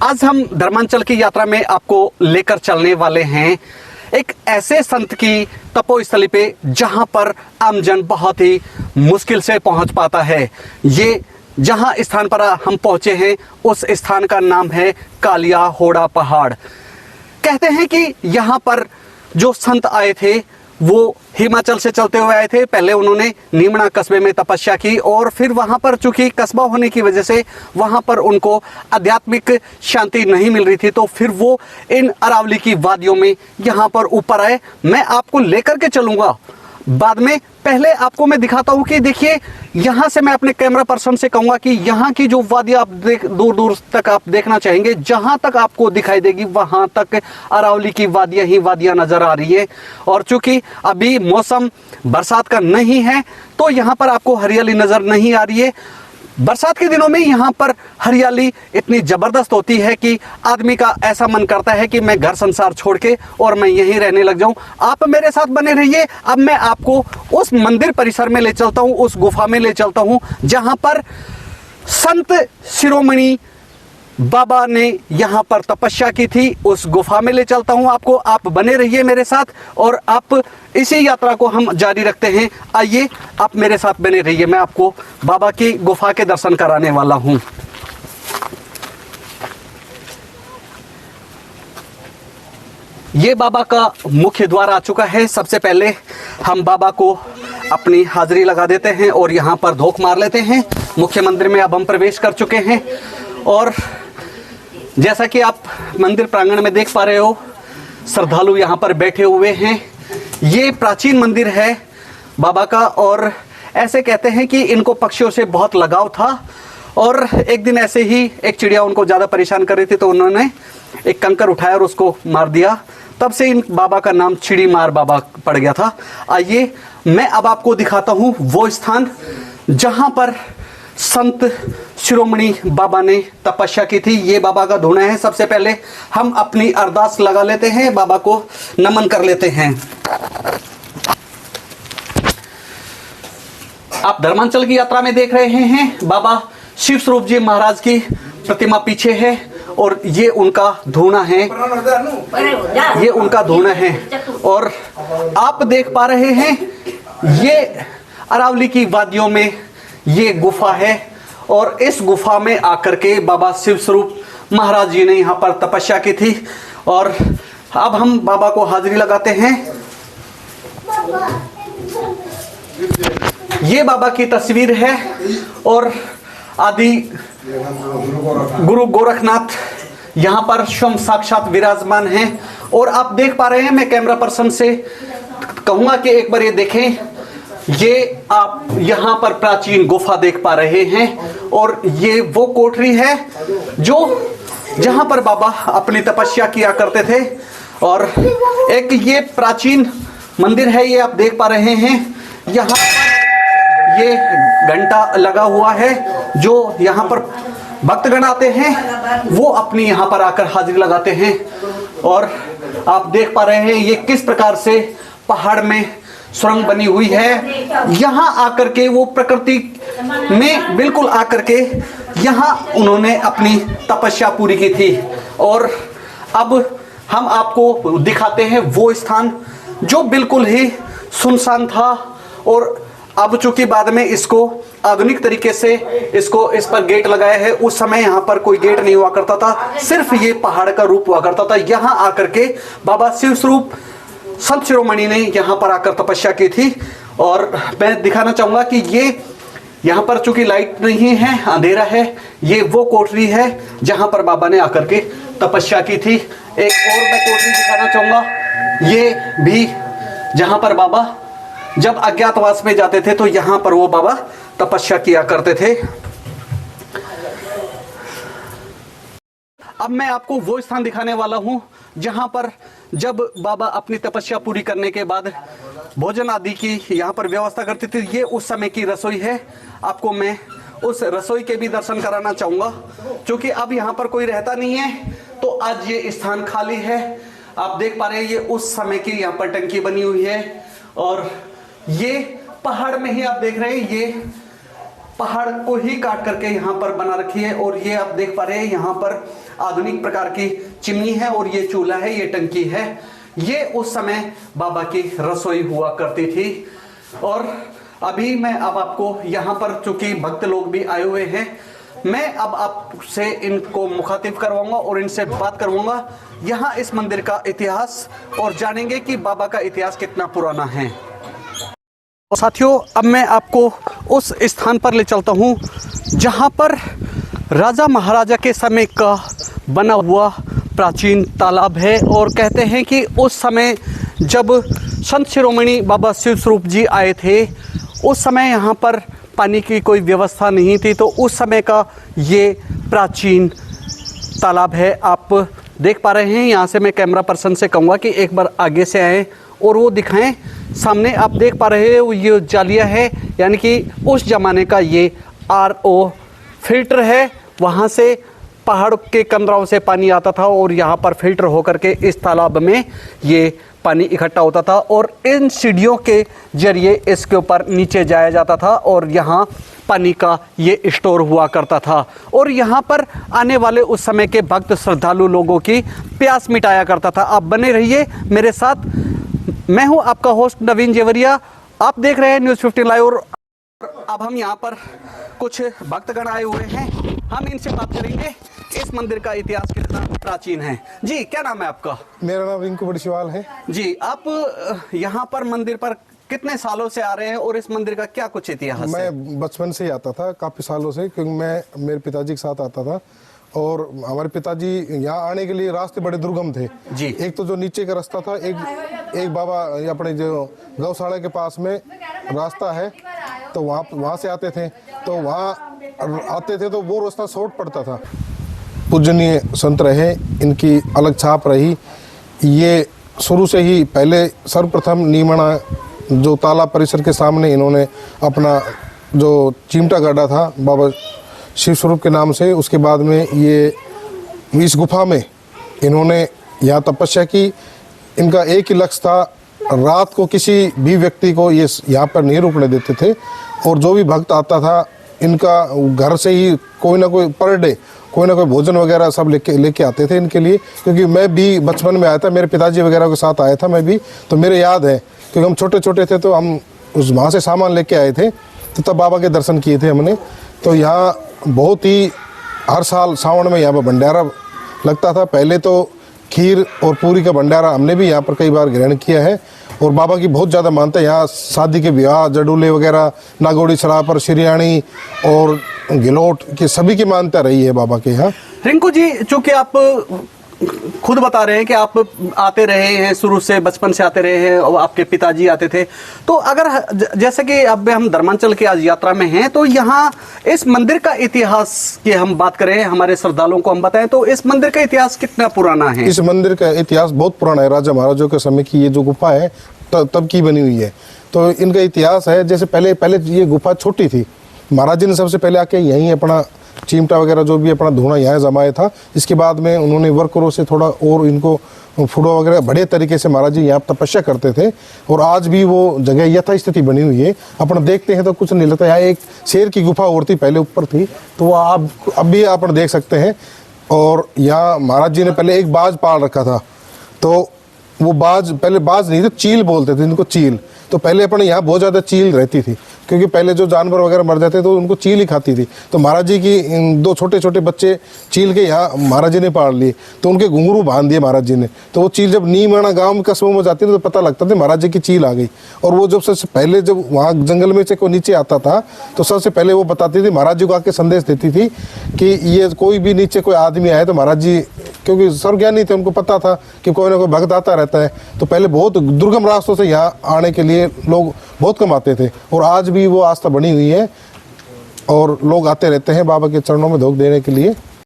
आज हम धर्मांचल की यात्रा में आपको लेकर चलने वाले हैं एक ऐसे संत की तपोस्थली पे जहां पर आमजन बहुत ही मुश्किल से पहुंच पाता है। ये जहां स्थान पर हम पहुंचे हैं उस स्थान का नाम है कालिया होड़ा पहाड़। कहते हैं कि यहाँ पर जो संत आए थे वो हिमाचल से चलते हुए आए थे। पहले उन्होंने नीमड़ा कस्बे में तपस्या की और फिर वहाँ पर चूंकि कस्बा होने की वजह से वहाँ पर उनको आध्यात्मिक शांति नहीं मिल रही थी, तो फिर वो इन अरावली की वादियों में यहाँ पर ऊपर आए। मैं आपको लेकर के चलूँगा बाद में। पहले आपको मैं दिखाता हूँ कि देखिए यहाँ से मैं अपने कैमरा पर्सन से कहूँगा कि यहाँ की जो वादियाँ आप दूर दूर तक आप देखना चाहेंगे, जहाँ तक आपको दिखाई देगी वहाँ तक अरावली की वादियाँ ही वादियाँ नज़र आ रही है। और चूंकि अभी मौसम बरसात का नहीं है तो यहाँ पर आपको हरियाली नज़र नहीं आ रही है। बरसात के दिनों में यहाँ पर हरियाली इतनी ज़बरदस्त होती है कि आदमी का ऐसा मन करता है कि मैं घर संसार छोड़ के और मैं यहीं रहने लग जाऊं। आप मेरे साथ बने रहिए। अब मैं आपको उस मंदिर परिसर में ले चलता हूं, उस गुफा में ले चलता हूं जहां पर संत शिरोमणि बाबा ने यहाँ पर तपस्या की थी। उस गुफा में ले चलता हूँ आपको। आप बने रहिए मेरे साथ और आप इसी यात्रा को हम जारी रखते हैं। आइए आप मेरे साथ बने रहिए, मैं आपको बाबा की गुफा के दर्शन कराने वाला हूँ। ये बाबा का मुख्य द्वार आ चुका है। सबसे पहले हम बाबा को अपनी हाजिरी लगा देते हैं और यहाँ पर धोख मार लेते हैं। मुख्य मंदिर में अब हम प्रवेश कर चुके हैं और जैसा कि आप मंदिर प्रांगण में देख पा रहे हो, श्रद्धालु यहाँ पर बैठे हुए हैं। ये प्राचीन मंदिर है बाबा का और ऐसे कहते हैं कि इनको पक्षियों से बहुत लगाव था और एक दिन ऐसे ही एक चिड़िया उनको ज़्यादा परेशान कर रही थी तो उन्होंने एक कंकर उठाया और उसको मार दिया। तब से इन बाबा का नाम चिड़ी मार बाबा पड़ गया था। आइए मैं अब आपको दिखाता हूँ वो स्थान जहाँ पर संत शिरोमणि बाबा ने तपस्या की थी। ये बाबा का धूना है। सबसे पहले हम अपनी अरदास लगा लेते हैं, बाबा को नमन कर लेते हैं। आप धर्मांचल की यात्रा में देख रहे हैं बाबा शिव स्वरूप जी महाराज की प्रतिमा पीछे है और ये उनका धूना है, ये उनका धूना है। और आप देख पा रहे हैं ये अरावली की वादियों में ये गुफा है और इस गुफा में आकर के बाबा शिव स्वरूप महाराज जी ने यहाँ पर तपस्या की थी। और अब हम बाबा को हाजिरी लगाते हैं। ये बाबा की तस्वीर है और आदि गुरु गोरखनाथ यहाँ पर स्वयं साक्षात विराजमान हैं। और आप देख पा रहे हैं, मैं कैमरा पर्सन से कहूँगा कि एक बार ये देखें, ये आप यहाँ पर प्राचीन गुफा देख पा रहे हैं और ये वो कोठरी है जो जहाँ पर बाबा अपनी तपस्या किया करते थे। और एक ये प्राचीन मंदिर है, ये आप देख पा रहे हैं। यहाँ पर ये घंटा लगा हुआ है जो यहाँ पर भक्तगण आते हैं वो अपनी यहाँ पर आकर हाजिरी लगाते हैं। और आप देख पा रहे हैं ये किस प्रकार से पहाड़ में सुरंग बनी हुई है। यहाँ आकर के वो प्रकृति में बिल्कुल आकर के यहाँ उन्होंने अपनी तपस्या पूरी की थी। और अब हम आपको दिखाते हैं वो स्थान जो बिल्कुल ही सुनसान था और अब चूंकि बाद में इसको आधुनिक तरीके से इस पर गेट लगाया है। उस समय यहाँ पर कोई गेट नहीं हुआ करता था, सिर्फ ये पहाड़ का रूप हुआ करता था। यहाँ आकर के बाबा शिव स्वरूप संत शिरोमणि ने यहाँ पर आकर तपस्या की थी। और मैं दिखाना चाहूँगा कि ये यहाँ पर चूंकि लाइट नहीं है, अंधेरा है, ये वो कोठरी है जहाँ पर बाबा ने आकर के तपस्या की थी। एक और मैं कोठरी दिखाना चाहूँगा, ये भी जहाँ पर बाबा जब अज्ञातवास में जाते थे तो यहाँ पर वो बाबा तपस्या किया करते थे। अब मैं आपको वो स्थान दिखाने वाला हूँ जहाँ पर जब बाबा अपनी तपस्या पूरी करने के बाद भोजन आदि की यहाँ पर व्यवस्था करते थे। ये उस समय की रसोई है। आपको मैं उस रसोई के भी दर्शन कराना चाहूँगा। क्योंकि अब यहाँ पर कोई रहता नहीं है तो आज ये स्थान खाली है। आप देख पा रहे हैं ये उस समय की यहाँ पर टंकी बनी हुई है और ये पहाड़ में ही आप देख रहे हैं, ये पहाड़ को ही काट करके यहाँ पर बना रखी है। और ये आप देख पा रहे हैं यहाँ पर आधुनिक प्रकार की चिमनी है और ये चूल्हा है, ये टंकी है। ये उस समय बाबा की रसोई हुआ करती थी। और अभी मैं अब आपको यहाँ पर चूंकि भक्त लोग भी आए हुए हैं, मैं अब आपसे इनको मुखातिब करवाऊंगा और इनसे बात करवाऊंगा यहाँ इस मंदिर का इतिहास, और जानेंगे कि बाबा का इतिहास कितना पुराना है। साथियों, अब मैं आपको उस स्थान पर ले चलता हूँ जहाँ पर राजा महाराजा के समय का बना हुआ प्राचीन तालाब है। और कहते हैं कि उस समय जब संत शिरोमणि बाबा शिव स्वरूप जी आए थे, उस समय यहाँ पर पानी की कोई व्यवस्था नहीं थी। तो उस समय का ये प्राचीन तालाब है, आप देख पा रहे हैं। यहाँ से मैं कैमरा पर्सन से कहूँगा कि एक बार आगे से आएँ और वो दिखाएं। सामने आप देख पा रहे हो ये जालिया है, यानी कि उस ज़माने का ये RO फिल्टर है। वहाँ से पहाड़ के कंदराओं से पानी आता था और यहाँ पर फिल्टर होकर के इस तालाब में ये पानी इकट्ठा होता था और इन सीढ़ियों के जरिए इसके ऊपर नीचे जाया जाता था और यहाँ पानी का ये स्टोर हुआ करता था। और यहाँ पर आने वाले उस समय के भक्त श्रद्धालु लोगों की प्यास मिटाया करता था। आप बने रहिए मेरे साथ, मैं हूं आपका होस्ट नवीन जेवरिया, आप देख रहे हैं न्यूज़ 15 लाइव। और अब हम यहाँ पर कुछ भक्तगण आए हुए हैं, हम इनसे बात करेंगे इस मंदिर का इतिहास कितना प्राचीन है। जी, क्या नाम है आपका? मेरा नाम रिंकू बड़शिवाल है। जी, आप यहाँ पर मंदिर पर कितने सालों से आ रहे हैं और इस मंदिर का क्या कुछ इतिहास है? मैं बचपन से ही आता था, काफ़ी सालों से, क्योंकि मैं मेरे पिताजी के साथ आता था। और हमारे पिताजी यहाँ आने के लिए रास्ते बड़े दुर्गम थे जी। एक तो जो नीचे का रास्ता था, एक बाबा अपने जो गौशाला के पास में रास्ता है, तो वहाँ से आते थे। तो वहाँ आते थे तो वो रास्ता शॉर्ट पड़ता था। पूजनीय संत रहे, इनकी अलग छाप रही। ये शुरू से ही पहले सर्वप्रथम नीमणा जो तालाब परिसर के सामने इन्होंने अपना जो चिमटा गाड़ा था बाबा शिव स्वरूप के नाम से। उसके बाद में ये इस गुफा में इन्होंने यहाँ तपस्या की। इनका एक ही लक्ष्य था, रात को किसी भी व्यक्ति को ये यहाँ पर नहीं रुकने देते थे। और जो भी भक्त आता था, इनका घर से ही कोई ना कोई पर डे कोई ना कोई भोजन वगैरह सब लेके आते थे इनके लिए। क्योंकि मैं भी बचपन में आया था, मेरे पिताजी वगैरह के साथ आया था मैं भी, तो मेरे याद है, क्योंकि हम छोटे छोटे थे तो हम उस वहाँ से सामान लेके आए थे, तो तब बाबा के दर्शन किए थे हमने। तो यहाँ बहुत ही हर साल सावन में यहाँ पर भंडारा लगता था। पहले तो खीर और पूरी का भंडारा हमने भी यहाँ पर कई बार ग्रहण किया है। और बाबा की बहुत ज़्यादा मानते हैं। यहाँ शादी के विवाह, जडूले वगैरह, नागौड़ी सरापर, शिरियाणी और गिलोट की सभी की मान्यता रही है बाबा के यहाँ। रिंकू जी, चूँकि आप खुद बता रहे हैं कि आप आते रहे हैं, शुरू से बचपन से आते रहे हैं और आपके पिताजी आते थे, तो अगर जैसे कि अब हम धर्मांचल की आज यात्रा में हैं, तो यहाँ इस मंदिर का इतिहास की हम बात करें, हमारे श्रद्धालुओं को हम बताएं, तो इस मंदिर का इतिहास कितना पुराना है? इस मंदिर का इतिहास बहुत पुराना है। राजा महाराजों के समय की ये जो गुफा है तब की बनी हुई है। तो इनका इतिहास है, जैसे पहले ये गुफा छोटी थी। महाराज जी ने सबसे पहले आके यहीं अपना चिमटा वगैरह जो भी अपना धुआं यहाँ जमाया था। इसके बाद में उन्होंने वर्करों से थोड़ा और इनको फूडो वगैरह बढ़िया तरीके से महाराज जी यहाँ तपस्या करते थे। और आज भी वो जगह यथास्थिति बनी हुई है। अपन देखते हैं तो कुछ नहीं लगता। यहाँ एक शेर की गुफा और थी, पहले ऊपर थी, तो वो आप अब भी अपन देख सकते हैं। और यहाँ महाराज जी ने पहले एक बाज पाल रखा था, तो वो बाज पहले बाज नहीं थे, चील बोलते थे इनको, चील। तो पहले अपने यहाँ बहुत ज़्यादा चील रहती थी, क्योंकि पहले जो जानवर वगैरह मर जाते तो उनको चील ही खाती थी। तो महाराज जी की दो छोटे छोटे बच्चे चील के यहाँ महाराज जी ने पाल लिए, तो उनके घुंघरू बांध दिए महाराज जी ने। तो वो चील जब नीमणा गांव कस्बों में जाती थी तो पता लगता था महाराज जी की चील आ गई। और वो जब सबसे पहले जब वहाँ जंगल में से कोई नीचे आता था तो सबसे पहले वो बताती थी, महाराज जी को आके संदेश देती थी कि ये कोई भी नीचे कोई आदमी आए तो महाराज जी, क्योंकि सर्वज्ञानी थे, उनको पता था कि कोई ना कोई भक्त आता रहता है। तो पहले बहुत दुर्गम रास्तों से यहाँ आने के लिए लोग बहुत कम आते थे। और आज भी वो आस्था बनी हुई है और लोग आते रहते हैं बाबा के चरणों में धोख देने के लिए।